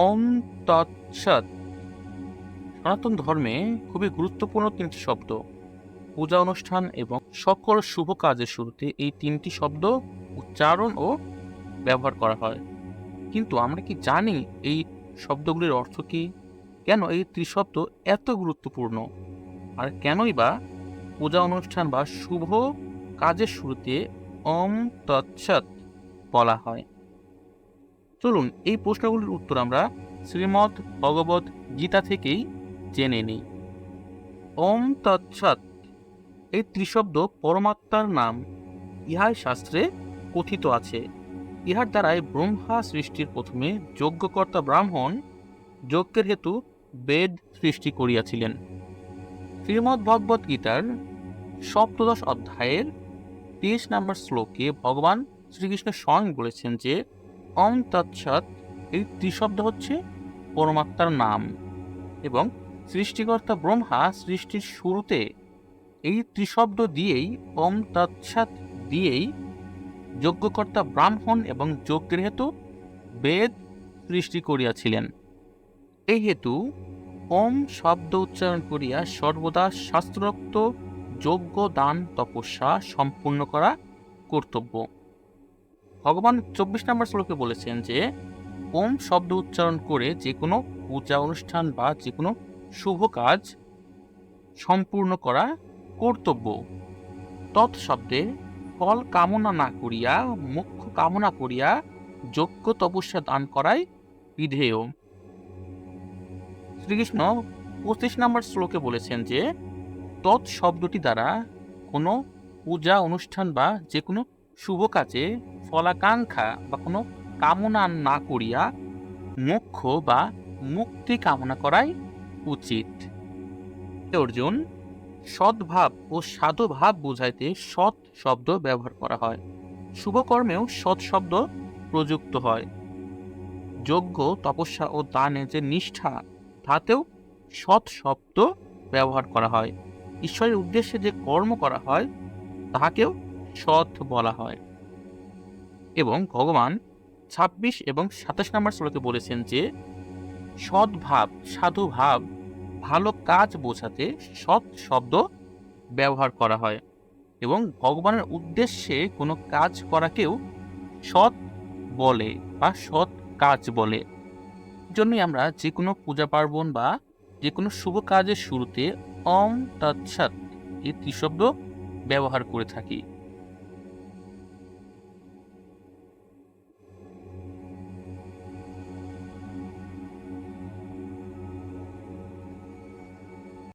ওম তৎসৎ সনাতন ধর্মে খুবই গুরুত্বপূর্ণ তিনটি শব্দ। পূজা অনুষ্ঠান এবং সকল শুভ কাজের শুরুতে এই তিনটি শব্দ উচ্চারণ ও ব্যবহার করা হয়। কিন্তু আমরা কি জানি এই শব্দগুলির অর্থ কি? কেন এই ত্রিশব্দ এত গুরুত্বপূর্ণ? আর কেনই বা পূজা অনুষ্ঠান বা শুভ কাজের শুরুতে ওম তৎসৎ বলা হয়? চলুন এই প্রশ্নগুলির উত্তর আমরা শ্রীমদ্ ভগবদ্ গীতা থেকেই জেনে নিই। ওম তৎসৎ এই ত্রিশব্দ পরমাত্মার নাম। ইহাই শাস্ত্রে কথিত আছে। ইহার দ্বারাই ব্রহ্মা সৃষ্টির প্রথমে যজ্ঞকর্তা ব্রাহ্মণ যজ্ঞের হেতু বেদ সৃষ্টি করিয়াছিলেন। শ্রীমদ্ ভগবদ্ গীতার ১৭ অধ্যায়ের ২৩ নম্বর শ্লোকে ভগবান শ্রীকৃষ্ণ স্বয়ং বলেছেন যে ওম তৎসৎ এই ত্রিশব্দ হচ্ছে পরমাত্মার নাম, এবং সৃষ্টিকর্তা ব্রহ্মা সৃষ্টির শুরুতে এই ত্রিশব্দ দিয়েই ওম তৎসৎ দিয়েই যজ্ঞকর্তা ব্রাহ্মণ এবং যজ্ঞের হেতু বেদ সৃষ্টি করিয়াছিলেন। এই হেতু ওম শব্দ উচ্চারণ করিয়া সর্বদা শাস্ত্রোক্ত যজ্ঞ দান তপস্যা সম্পূর্ণ করা কর্তব্য। ভগবান ২৪ নম্বর শ্লোকে বলেছেন যে ওম শব্দ উচ্চারণ করে যে কোনো পূজা অনুষ্ঠান বা যে কোনো শুভ কাজ সম্পূর্ণ করা কর্তব্য। তৎশব্দে ফল কামনা না করিয়া মোক্ষ কামনা করিয়া যজ্ঞ তপস্যা দান করাই বিধেয়। শ্রীকৃষ্ণ ২৫ নম্বর শ্লোকে বলেছেন যে তৎশব্দটি দ্বারা কোনো পূজা অনুষ্ঠান বা যে কোনো শুভ কাজে ফলাকাঙ্ক্ষা বা কোনো কামনা না করিয়া মোক্ষ বা মুক্তি কামনা করাই উচিত। অর্জুন, সদ্ভাব ও সাধুভাব বোঝাইতে সৎ শব্দ ব্যবহার করা হয়। শুভ কর্মেও সৎ শব্দ প্রযুক্ত হয়। যজ্ঞ তপস্যা ও দানে যে নিষ্ঠা, তাতেও সৎ শব্দ ব্যবহার করা হয়। ঈশ্বরের উদ্দেশ্যে যে কর্ম করা হয় তাহাকেও সৎ বলা হয়। এবং ভগবান ২৬ এবং ২৭ নম্বর শ্লোকে বলেছেন যে সদ্ভাব সাধুভাব ভালো কাজ বোঝাতে সৎ শব্দ ব্যবহার করা হয়, এবং ভগবানের উদ্দেশ্যে কোনো কাজ করাকেও সৎ বলে বা সৎ কাজ বলে। জন্যই আমরা যে কোনো পূজা পার্বণ বা যে কোনো শুভ কাজের শুরুতে ওম তৎসৎ এই ত্রিশব্দ ব্যবহার করে থাকি।